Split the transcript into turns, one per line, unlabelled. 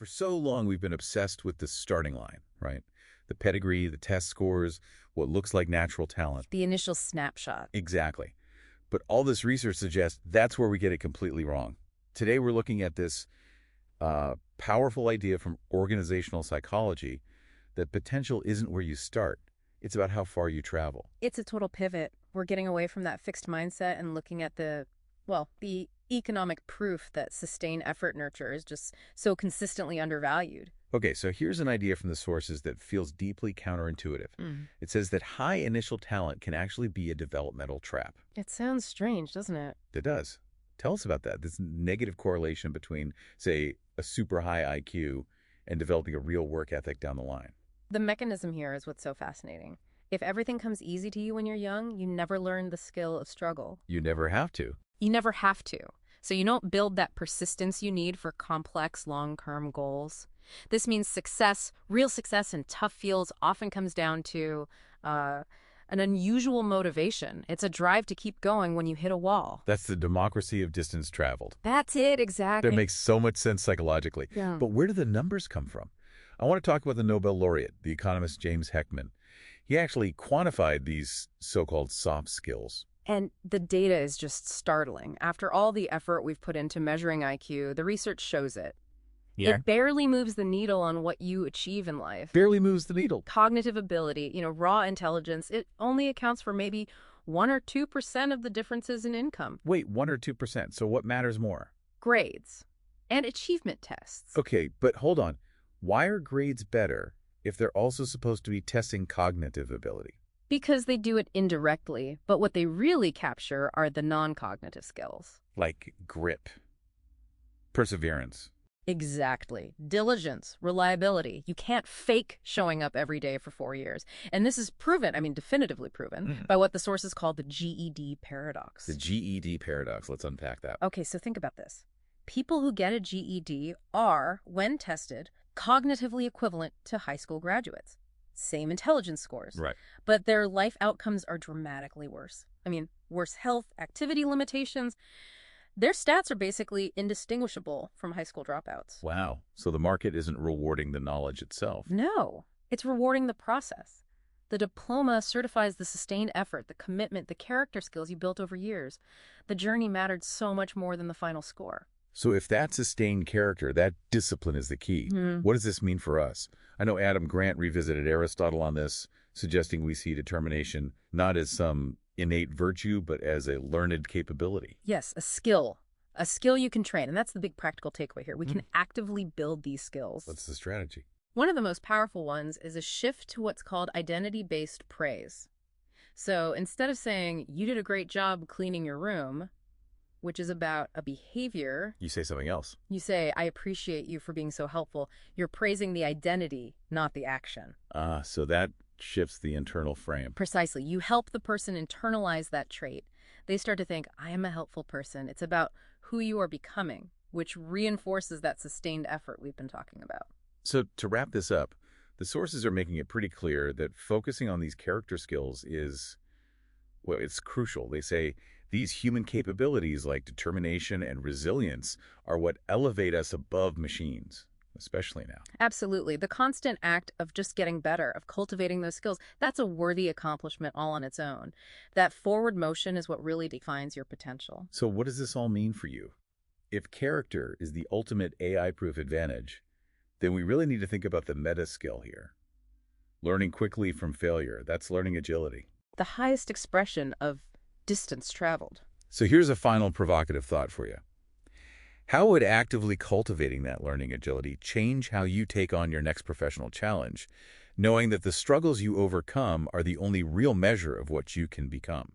For so long, we've been obsessed with the starting line, right? The pedigree, the test scores, what looks like natural talent.
The initial snapshot.
Exactly. But all this research suggests that's where we get it completely wrong. Today, we're looking at this powerful idea from organizational psychology that potential isn't where you start. It's about how far you travel.
It's a total pivot. We're getting away from that fixed mindset and looking at the economic proof that sustained effort nurture is just so consistently undervalued.
Okay, so here's an idea from the sources that feels deeply counterintuitive. It says that high initial talent can actually be a developmental trap.
It sounds strange, doesn't it?
It does. Tell us about that, this negative correlation between, say, a super high IQ and developing a real work ethic down the line.
The mechanism here is what's so fascinating. If everything comes easy to you when you're young, you never learn the skill of struggle.
You never have to.
You never have to. So you don't build that persistence you need for complex long-term goals. This means success, real success in tough fields often comes down to an unusual motivation. It's a drive to keep going when you hit a wall.
That's the democracy of distance traveled.
That's it, exactly.
That makes so much sense psychologically.
Yeah.
But where do the numbers come from? I want to talk about the Nobel laureate, the economist James Heckman. He actually quantified these so-called soft skills.
And the data is just startling. After all the effort we've put into measuring IQ, the research shows it.
Yeah.
It barely moves the needle on what you achieve in life.
Barely moves the needle.
Cognitive ability, raw intelligence, it only accounts for maybe 1 or 2% of the differences in income.
Wait, 1 or 2%. So what matters more?
Grades and achievement tests.
Okay, but hold on. Why are grades better if they're also supposed to be testing cognitive ability?
Because they do it indirectly, but what they really capture are the non-cognitive skills.
Like grit, perseverance.
Exactly. Diligence, reliability. You can't fake showing up every day for 4 years. And this is proven, definitively proven, by what the sources call the GED paradox.
The GED paradox. Let's unpack that.
Okay, so think about this. People who get a GED are, when tested, cognitively equivalent to high school graduates. Same intelligence scores.
Right.
But their life outcomes are dramatically worse. Worse health, activity limitations. Their stats are basically indistinguishable from high school dropouts.
Wow. So the market isn't rewarding the knowledge itself.
No, it's rewarding the process. The diploma certifies the sustained effort, the commitment, the character skills you built over years. The journey mattered so much more than the final score.
So if that sustained character, that discipline is the key, what does this mean for us? I know Adam Grant revisited Aristotle on this, suggesting we see determination not as some innate virtue, but as a learned capability.
Yes, a skill you can train. And that's the big practical takeaway here. We can actively build these skills.
What's the strategy?
One of the most powerful ones is a shift to what's called identity-based praise. So instead of saying, you did a great job cleaning your room, which is about a behavior,
You say something else.
you say, I appreciate you for being so helpful. You're praising the identity, not the action.
So that shifts the internal frame.
Precisely. You help the person internalize that trait. They start to think, I am a helpful person. It's about who you are becoming, which reinforces that sustained effort we've been talking about.
So to wrap this up, the sources are making it pretty clear that focusing on these character skills it's crucial. They say these human capabilities like determination and resilience are what elevate us above machines, especially now.
Absolutely. The constant act of just getting better, of cultivating those skills, that's a worthy accomplishment all on its own. That forward motion is what really defines your potential.
So what does this all mean for you? If character is the ultimate AI-proof advantage, then we really need to think about the meta skill here. Learning quickly from failure, that's learning agility.
The highest expression of distance traveled.
So here's a final provocative thought for you. How would actively cultivating that learning agility change how you take on your next professional challenge, knowing that the struggles you overcome are the only real measure of what you can become?